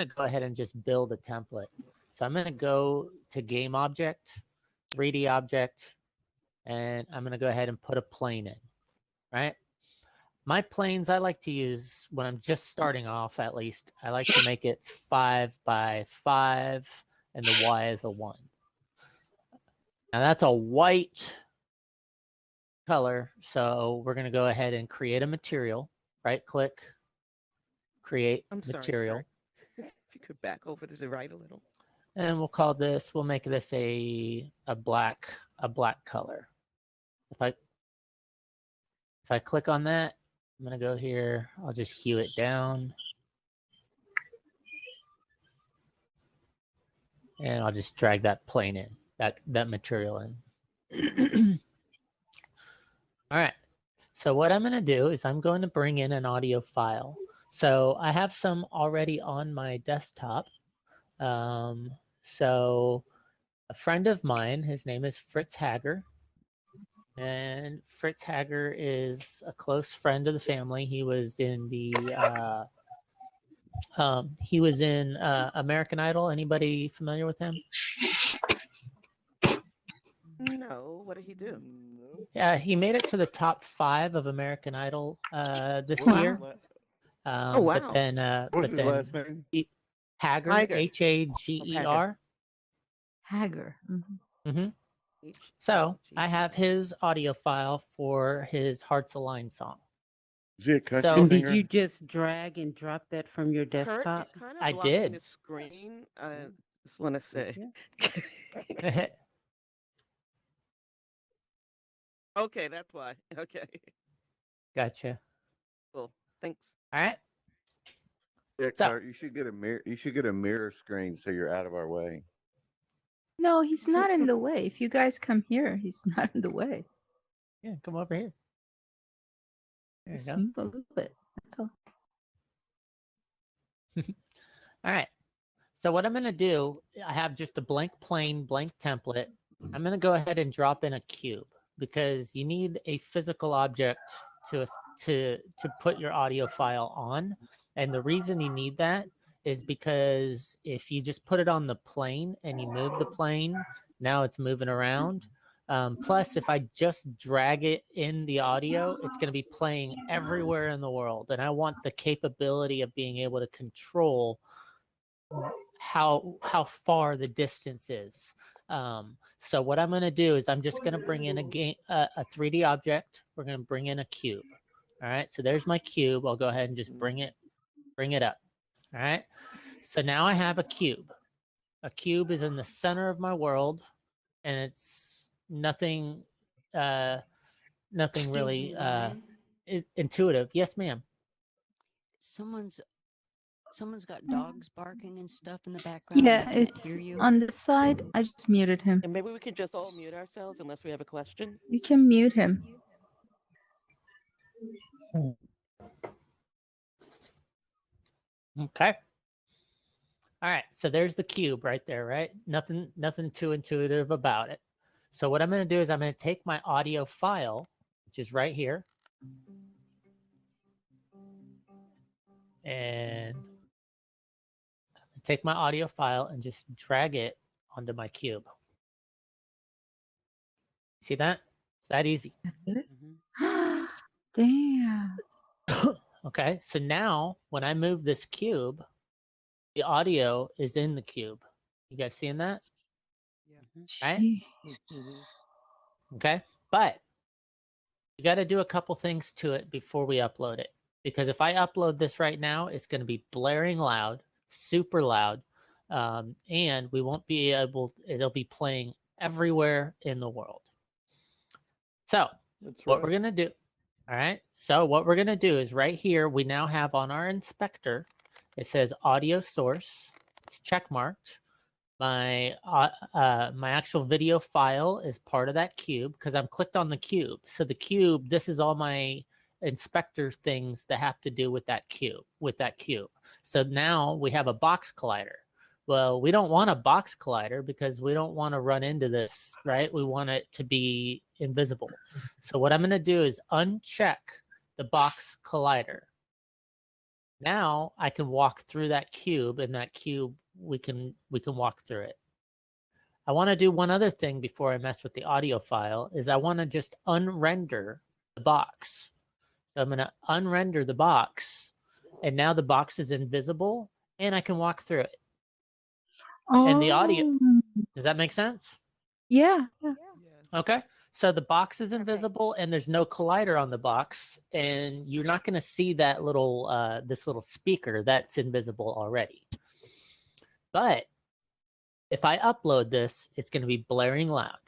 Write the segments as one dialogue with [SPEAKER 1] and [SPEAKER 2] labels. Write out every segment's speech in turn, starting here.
[SPEAKER 1] going to go ahead and just build a template. So I'm going to go to game object, 3D object, and I'm going to go ahead and put a plane in, right? My planes I like to use when I'm just starting off, at least, I like to make it 5 by 5 and the Y is a 1. Now that's a white color. So we're going to go ahead and create a material, right click, create material.
[SPEAKER 2] Sorry, if you could back over to the right a little.
[SPEAKER 1] And we'll call this, we'll make this a black color. If I click on that, I'm going to go here. I'll just hue it down. And I'll just drag that plane in, that material in. All right. So what I'm going to do is I'm going to bring in an audio file. So I have some already on my desktop. So a friend of mine, his name is Fritz Hager. And Fritz Hager is a close friend of the family. He was in the American Idol. Anybody familiar with him?
[SPEAKER 2] No, what did he do?
[SPEAKER 1] Yeah, he made it to the top 5 of American Idol this year.
[SPEAKER 2] Oh wow!
[SPEAKER 1] But then,
[SPEAKER 3] What's his last name?
[SPEAKER 1] Hager, Hager.
[SPEAKER 4] Hager.
[SPEAKER 1] So I have his audio file for his Hearts Aligned song.
[SPEAKER 3] Is he a country
[SPEAKER 1] So-
[SPEAKER 3] singer?
[SPEAKER 4] Did you just drag and drop that from your desktop?
[SPEAKER 1] I did.
[SPEAKER 2] The screen. I just want to say. Okay, that's why. Okay,
[SPEAKER 1] Gotcha.
[SPEAKER 2] cool. Thanks.
[SPEAKER 1] All right.
[SPEAKER 3] Yeah,
[SPEAKER 1] So-
[SPEAKER 3] Kurt, you should get a mirror. You should get a mirror screen so you're out of our way.
[SPEAKER 5] No, he's not in the way. If you guys come here, he's not in the way.
[SPEAKER 1] Yeah, come over here. There you
[SPEAKER 5] Just
[SPEAKER 1] go.
[SPEAKER 5] move a little bit. That's all.
[SPEAKER 1] All right. So what I'm going to do, I have just a blank template. I'm going to go ahead and drop in a cube because you need a physical object to put your audio file on. And the reason you need that is because if you just put it on the plane and you move the plane, now it's moving around. Plus, if I just drag it in the audio, it's going to be playing everywhere in the world. And I want the capability of being able to control how far the distance is. So what I'm going to do is I'm just going to bring in a 3D object. We're going to bring in a cube. All right. So there's my cube. I'll go ahead and just bring it up. All right. So now I have a cube. A cube is in the center of my world, and it's nothing really intuitive. Yes, ma'am.
[SPEAKER 6] Someone's got dogs barking and stuff in the background.
[SPEAKER 5] Yeah,
[SPEAKER 6] I can't
[SPEAKER 5] it's
[SPEAKER 6] hear you.
[SPEAKER 5] on the side. I just muted him.
[SPEAKER 2] And maybe we can just all mute ourselves unless we have a question.
[SPEAKER 5] You can mute him.
[SPEAKER 1] Okay. All right. So there's the cube right there, right? Nothing too intuitive about it. So what I'm going to do is I'm going to take my audio file, which is right here, and take my audio file and just drag it onto my cube. See that? It's that easy.
[SPEAKER 5] That's it. Damn.
[SPEAKER 1] Okay, so now when I move this cube, the audio is in the cube. You guys seeing that? Right?
[SPEAKER 5] Gee.
[SPEAKER 1] Okay, but you got to do a couple things to it before we upload it. Because if I upload this right now, it's going to be blaring loud, super loud, and we won't be able, it'll be playing everywhere in the world. So what we're going to do, all right, so what we're going to do is right here, we now have on our inspector, it says audio source, it's check marked. My actual video file is part of that cube because I'm clicked on the cube. So the cube, this is all my inspector things that have to do with that cube. So now we have a box collider. Well, we don't want a box collider because we don't want to run into this, right? We want it to be invisible. So what I'm going to do is uncheck the box collider. Now I can walk through that cube, and that cube we can walk through it. I want to do one other thing before I mess with the audio file is I want to just unrender the box. So I'm going to unrender the box, and now the box is invisible and I can walk through it. And the audio,
[SPEAKER 5] Oh,
[SPEAKER 1] does that make sense?
[SPEAKER 5] yeah.
[SPEAKER 2] Yes.
[SPEAKER 1] Okay. So the box is invisible and there's no collider on the box, and you're not going to see that little this little speaker that's invisible already. But if I upload this, it's going to be blaring loud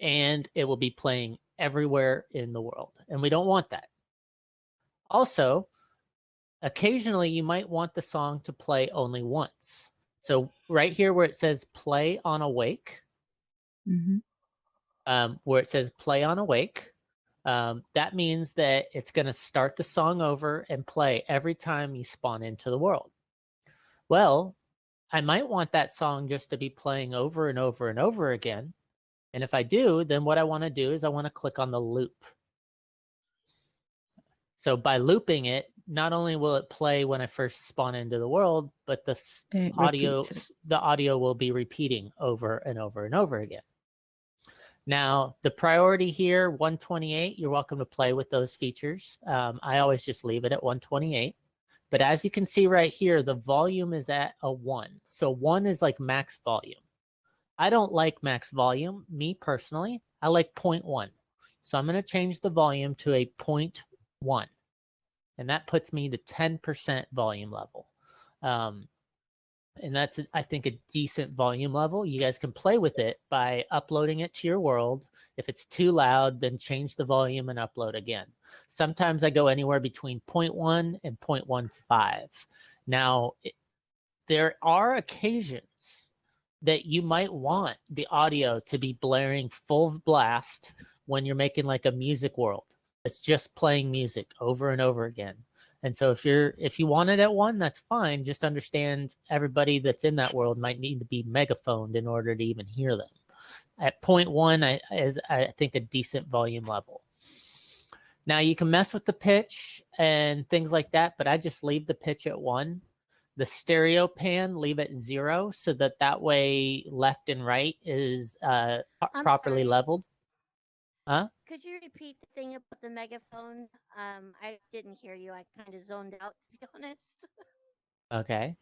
[SPEAKER 1] and it will be playing everywhere in the world. And we don't want that. Also, occasionally you might want the song to play only once. So right here where it says play on awake,
[SPEAKER 5] Hmm.
[SPEAKER 1] where it says play on awake, that means that it's going to start the song over and play every time you spawn into the world. Well, I might want that song just to be playing over and over and over again. And if I do, then what I want to do is I want to click on the loop. So by looping it, not only will it play when I first spawn into the world, but the
[SPEAKER 5] It
[SPEAKER 1] audio,
[SPEAKER 5] repeats it.
[SPEAKER 1] the audio will be repeating over and over and over again. Now, the priority here, 128, you're welcome to play with those features. I always just leave it at 128. But as you can see right here, the volume is at a 1. So 1 is like max volume. I don't like max volume, me personally. I like 0.1. So I'm going to change the volume to a 0.1. And that puts me to 10% volume level. And that's, I think, a decent volume level. You guys can play with it by uploading it to your world. If it's too loud, then change the volume and upload again. Sometimes I go anywhere between 0.1 and 0.15. Now, there are occasions that you might want the audio to be blaring full blast when you're making like a music world. It's just playing music over and over again. And so if you want it at 1, that's fine. Just understand everybody that's in that world might need to be megaphoned in order to even hear them. At 0.1 is I think a decent volume level. Now you can mess with the pitch and things like that, but I just leave the pitch at 1. The stereo pan, leave it 0 so that way left and right is properly
[SPEAKER 7] sorry.
[SPEAKER 1] leveled. Huh?
[SPEAKER 7] Could you repeat the thing about the megaphone? I didn't hear you. I kind of zoned out, to be honest.
[SPEAKER 1] Okay.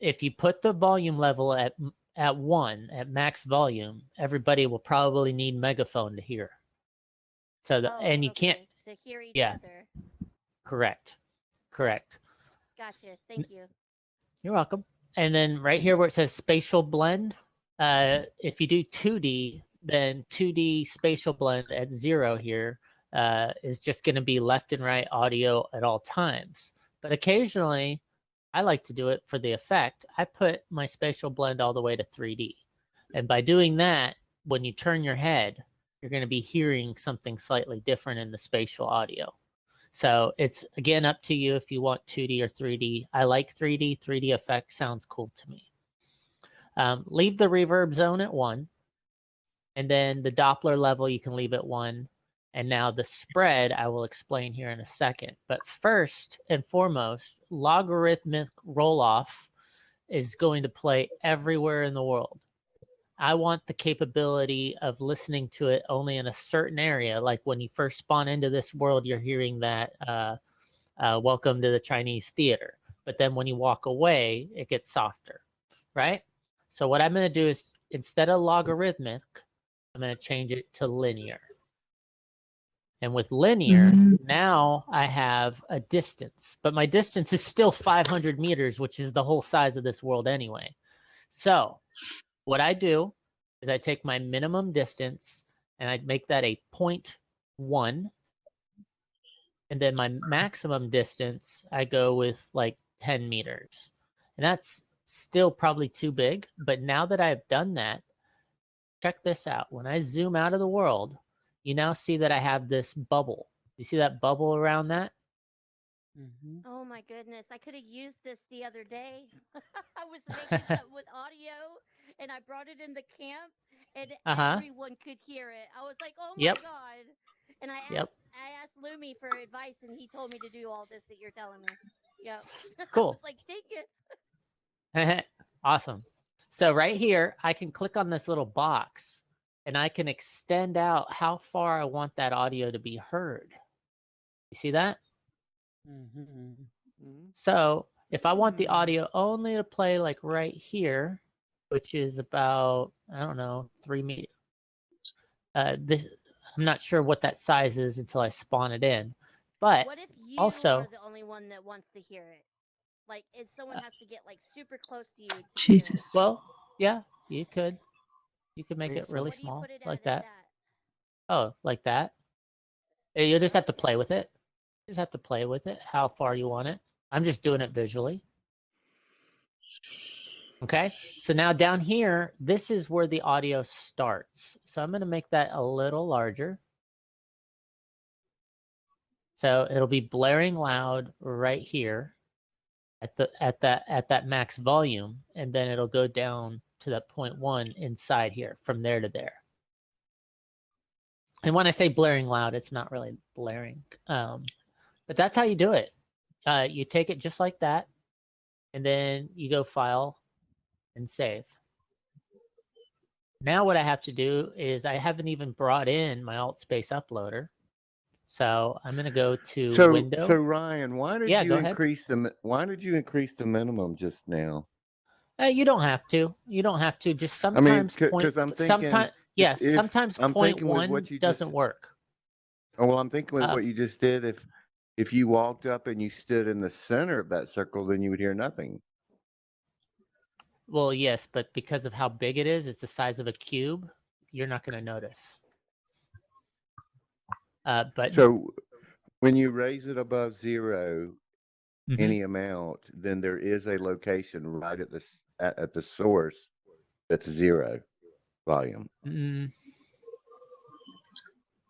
[SPEAKER 1] If you put the volume level at 1 at max volume, everybody will probably need megaphone to hear. So and you can't.
[SPEAKER 7] To hear each
[SPEAKER 1] Yeah.
[SPEAKER 7] other.
[SPEAKER 1] Correct.
[SPEAKER 7] Gotcha. Thank you.
[SPEAKER 1] You're welcome. And then right here where it says spatial blend, if you do 2D, then 2D spatial blend at 0 here is just going to be left and right audio at all times. But occasionally, I like to do it for the effect. I put my spatial blend all the way to 3D. And by doing that, when you turn your head, you're going to be hearing something slightly different in the spatial audio. So it's, again, up to you if you want 2D or 3D. I like 3D. 3D effect sounds cool to me. Leave the reverb zone at 1. And then the Doppler level, you can leave at 1. And now the spread, I will explain here in a second. But first and foremost, logarithmic roll-off is going to play everywhere in the world. I want the capability of listening to it only in a certain area. Like when you first spawn into this world, you're hearing that welcome to the Chinese theater. But then when you walk away, it gets softer, right? So what I'm going to do is, instead of logarithmic, I'm going to change it to linear. And with linear, now I have a distance, but my distance is still 500 meters, which is the whole size of this world anyway. So what I do is I take my minimum distance and I make that a 0.1. And then my maximum distance, I go with like 10 meters. And that's still probably too big. But now that I've done that, check this out. When I zoom out of the world, you now see that I have this bubble. You see that bubble around that?
[SPEAKER 4] Mm-hmm.
[SPEAKER 7] Oh my goodness. I could have used this the other day. I was making something with audio and I brought it in the camp and everyone could hear it. I was like, oh my
[SPEAKER 1] Yep.
[SPEAKER 7] God. And I
[SPEAKER 1] Yep.
[SPEAKER 7] asked Lumi for advice and he told me to do all this that you're telling me. Yep. I
[SPEAKER 1] Cool.
[SPEAKER 7] was like, dang it.
[SPEAKER 1] Awesome. So right here, I can click on this little box and I can extend out how far I want that audio to be heard. You see that?
[SPEAKER 4] Mm-hmm.
[SPEAKER 1] So if I want the audio only to play like right here, which is about, I don't know, 3 meters. This, I'm not sure what that size is until I spawn it in. But
[SPEAKER 7] What if you
[SPEAKER 1] also,
[SPEAKER 7] are the only one that wants to hear it? Like, if someone has to get like super close to you to hear it.
[SPEAKER 5] Jesus.
[SPEAKER 1] well, yeah, you could make it
[SPEAKER 2] So
[SPEAKER 1] really
[SPEAKER 7] What do you
[SPEAKER 1] small
[SPEAKER 7] put it
[SPEAKER 1] like
[SPEAKER 7] at
[SPEAKER 1] that. Oh, like that. You just have to play with it. You just have to play with it, how far you want it. I'm just doing it visually. Okay, so now down here, this is where the audio starts. So I'm going to make that a little larger. So it'll be blaring loud right here at that max volume, and then it'll go down to that 0.1 inside here, from there to there. And when I say blaring loud, it's not really blaring, but that's how you do it. You take it just like that, and then you go File and Save. Now what I have to do is I haven't even brought in my alt space uploader. So I'm going to go to Window.
[SPEAKER 3] So Ryan, why did
[SPEAKER 1] Yeah,
[SPEAKER 3] you
[SPEAKER 1] go ahead.
[SPEAKER 3] increase the minimum just now?
[SPEAKER 1] You don't have to. You don't have to. Just
[SPEAKER 3] I mean,
[SPEAKER 1] sometimes
[SPEAKER 3] because I'm thinking,
[SPEAKER 1] sometimes yes,
[SPEAKER 3] if
[SPEAKER 1] sometimes
[SPEAKER 3] I'm thinking with
[SPEAKER 1] 0.1
[SPEAKER 3] what you
[SPEAKER 1] doesn't
[SPEAKER 3] just,
[SPEAKER 1] work.
[SPEAKER 3] oh, well, I'm thinking with
[SPEAKER 1] Uh,
[SPEAKER 3] what you just did. If you walked up and you stood in the center of that circle, then you would hear nothing.
[SPEAKER 1] Well, yes, but because of how big it is, it's the size of a cube. You're not going to notice. But
[SPEAKER 3] So when you raise it above 0,
[SPEAKER 1] Mhm.
[SPEAKER 3] any amount, then there is a location right at the source that's 0 volume.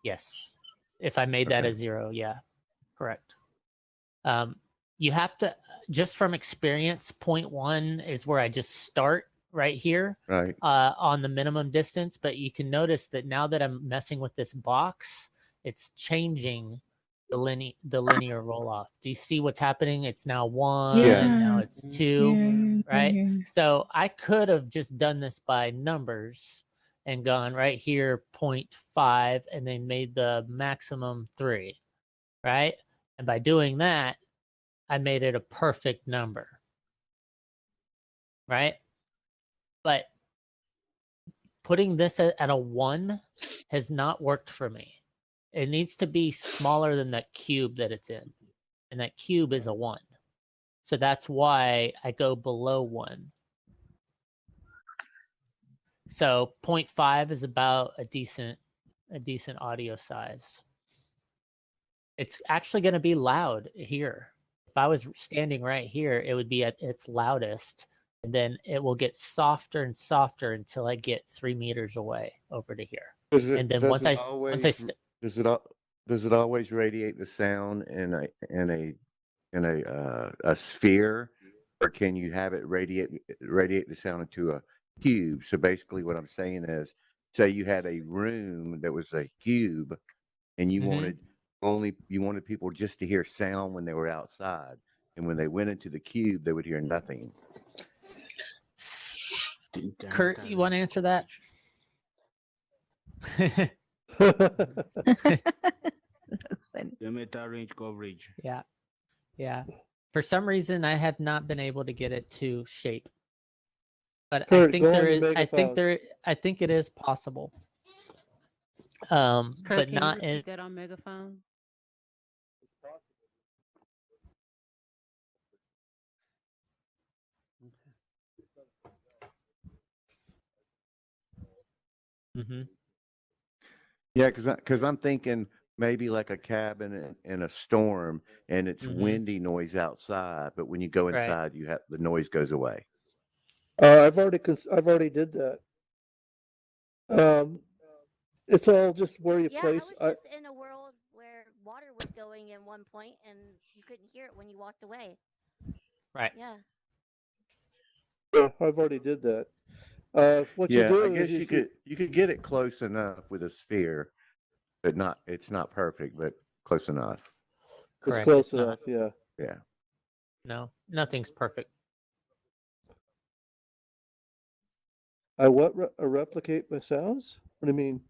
[SPEAKER 1] Yes, if I made that
[SPEAKER 3] Okay.
[SPEAKER 1] a 0, yeah, correct. You have to, just from experience, 0.1 is where I just start right here,
[SPEAKER 3] Right.
[SPEAKER 1] on the minimum distance. But you can notice that now that I'm messing with this box, it's changing the linear roll off. Do you see what's happening? It's now 1,
[SPEAKER 5] Yeah.
[SPEAKER 1] now it's 2,
[SPEAKER 5] Yeah,
[SPEAKER 1] right?
[SPEAKER 5] yeah.
[SPEAKER 1] So I could have just done this by numbers and gone right here 0.5 and then made the maximum 3, right? And by doing that, I made it a perfect number, right? But putting this at a 1 has not worked for me. It needs to be smaller than that cube that it's in. And that cube is a 1. So that's why I go below 1. So 0.5 is about a decent audio size. It's actually going to be loud here. If I was standing right here, it would be at its loudest, and then it will get softer and softer until I get 3 meters away over to here. And then once I
[SPEAKER 3] does it always radiate the sound in a sphere, or can you have it radiate the sound into a cube? So basically, what I'm saying is, say you had a room that was a cube, and you
[SPEAKER 1] Mhm.
[SPEAKER 3] wanted people just to hear sound when they were outside, and when they went into the cube, they would hear nothing.
[SPEAKER 1] Kurt, you want to answer that?
[SPEAKER 4] Limit range coverage.
[SPEAKER 1] Yeah. Yeah. For some reason, I have not been able to get it to shape. But I
[SPEAKER 8] Kurt,
[SPEAKER 1] think
[SPEAKER 8] go
[SPEAKER 1] there
[SPEAKER 8] on the
[SPEAKER 1] is.
[SPEAKER 8] megaphone.
[SPEAKER 1] I think it is possible.
[SPEAKER 6] Kurt,
[SPEAKER 1] But
[SPEAKER 6] can
[SPEAKER 1] not
[SPEAKER 6] you
[SPEAKER 1] in.
[SPEAKER 6] repeat that on megaphone?
[SPEAKER 1] Mm-hmm.
[SPEAKER 3] Yeah, because I'm thinking maybe like a cabin in a storm, and it's
[SPEAKER 1] Mhm.
[SPEAKER 3] windy noise outside, but when you go
[SPEAKER 1] Right.
[SPEAKER 3] inside, the noise goes away.
[SPEAKER 8] I've already did that. It's all just where you
[SPEAKER 7] Yeah,
[SPEAKER 8] place.
[SPEAKER 7] I was just in a world where water was going in one point and you couldn't hear it when you walked away.
[SPEAKER 1] Right.
[SPEAKER 7] Yeah.
[SPEAKER 8] I've already did that. What you
[SPEAKER 3] Yeah,
[SPEAKER 8] do
[SPEAKER 3] I
[SPEAKER 8] is
[SPEAKER 3] guess you could get it close enough with a sphere, but it's not perfect, but close enough.
[SPEAKER 8] it's
[SPEAKER 1] Correct.
[SPEAKER 8] close
[SPEAKER 1] It's not.
[SPEAKER 8] enough. Yeah.
[SPEAKER 3] Yeah.
[SPEAKER 1] No, nothing's perfect.
[SPEAKER 8] I what replicate my sounds? What do you mean?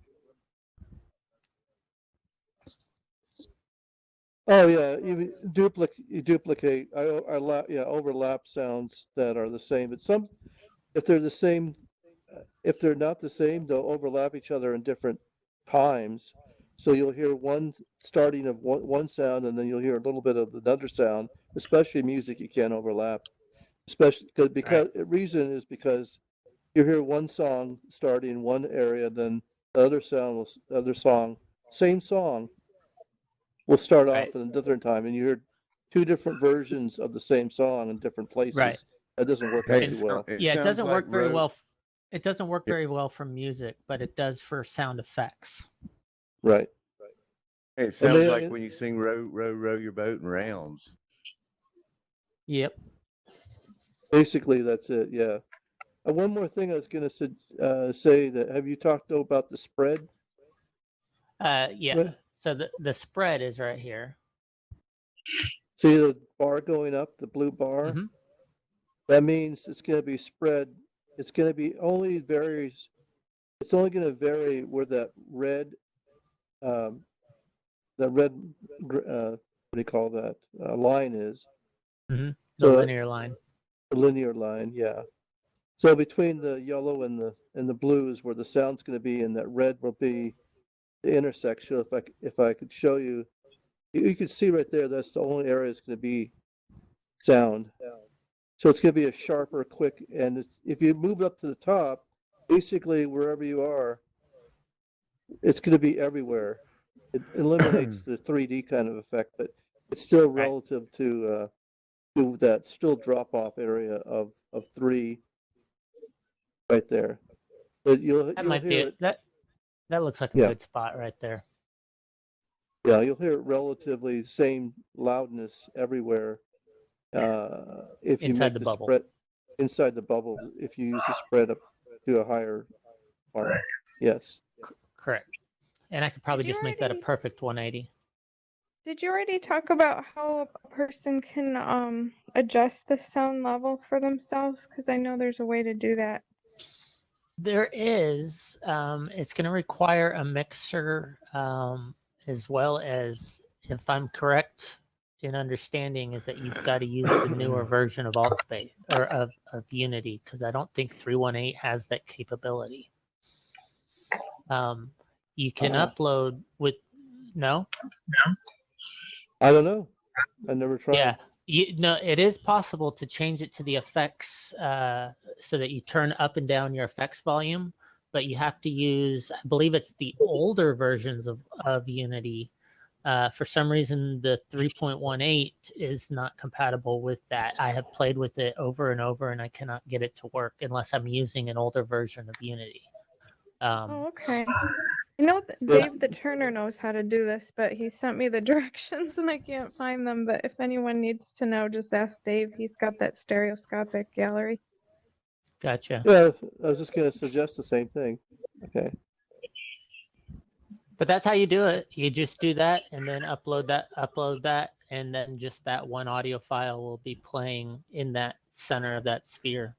[SPEAKER 8] Oh yeah, you duplicate. Yeah, overlap sounds that are the same. But some, if they're the same, if they're not the same, they'll overlap each other in different times. So you'll hear one starting of one sound, and then you'll hear a little bit of another sound. Especially music, you can't overlap. Especially because the reason is because you hear one song starting in one area, then the other song, same song, will start
[SPEAKER 1] Right.
[SPEAKER 8] off at a different time, and you hear two different versions of the same song in different places.
[SPEAKER 1] Right.
[SPEAKER 8] That doesn't work
[SPEAKER 3] Hey,
[SPEAKER 8] out too well.
[SPEAKER 1] Yeah, it
[SPEAKER 3] sounds
[SPEAKER 1] doesn't
[SPEAKER 3] like
[SPEAKER 1] work very
[SPEAKER 3] Ro-
[SPEAKER 1] well. It doesn't work
[SPEAKER 3] Yeah.
[SPEAKER 1] very well for music, but it does for sound effects.
[SPEAKER 8] Right.
[SPEAKER 3] It
[SPEAKER 8] And
[SPEAKER 3] sounds
[SPEAKER 8] they-
[SPEAKER 3] like when you sing "Row, row, row your boat in rounds."
[SPEAKER 1] Yep.
[SPEAKER 8] Basically, that's it. Yeah. One more thing I was going to say that have you talked about the spread?
[SPEAKER 1] Yeah.
[SPEAKER 8] Right.
[SPEAKER 1] So the spread is right here.
[SPEAKER 8] See the bar going up, the blue bar?
[SPEAKER 1] Mhm.
[SPEAKER 8] That means it's going to be spread. It's going to be only varies. It's only going to vary where that red, um, what do you call that, line is.
[SPEAKER 1] The
[SPEAKER 8] So
[SPEAKER 1] linear line.
[SPEAKER 8] the linear line, yeah. So between the yellow and the blue is where the sound's going to be, and that red will be the intersection. If I could show you, you can see right there. That's the only area that's going to be sound. So it's going to be a sharper, quick, and if you move up to the top, basically wherever you are, it's going to be everywhere. It eliminates the 3D kind of effect, but it's still
[SPEAKER 1] Right.
[SPEAKER 8] relative to that still drop off area of 3 right there. But you'll
[SPEAKER 1] That
[SPEAKER 8] hear it.
[SPEAKER 1] that looks like a
[SPEAKER 8] Yeah.
[SPEAKER 1] good spot right there.
[SPEAKER 8] Yeah, you'll hear it relatively same loudness everywhere. If you
[SPEAKER 1] Inside
[SPEAKER 8] make
[SPEAKER 1] the bubble.
[SPEAKER 8] spread inside the bubble, if you use the spread up to a higher part. Yes.
[SPEAKER 1] Correct. And I could probably
[SPEAKER 9] Did you
[SPEAKER 1] just make that a
[SPEAKER 9] already-
[SPEAKER 1] perfect 180.
[SPEAKER 9] Did you already talk about how a person can adjust the sound level for themselves? Because I know there's a way to do that.
[SPEAKER 1] There is. It's going to require a mixer, as well as, if I'm correct in understanding, is that you've got to use the newer version of AltSpace or of Unity, because I don't think 318 has that capability. You can upload with no.
[SPEAKER 8] I don't know. I never tried.
[SPEAKER 1] Yeah, no, it is possible to change it to the effects so that you turn up and down your effects volume, but you have to use, I believe it's the older versions of Unity. For some reason, the 3.18 is not compatible with that. I have played with it over and over, and I cannot get it to work unless I'm using an older version of Unity.
[SPEAKER 9] Oh, okay. I know that Dave the Turner knows how to do this, but he sent me the directions and I can't find them. But if anyone needs to know, just ask Dave. He's got that stereoscopic gallery.
[SPEAKER 1] Gotcha.
[SPEAKER 8] Yeah, I was just going to suggest the same thing. Okay.
[SPEAKER 1] But that's how you do it. You just do that and then upload that, and then just that one audio file will be playing in that center of that sphere.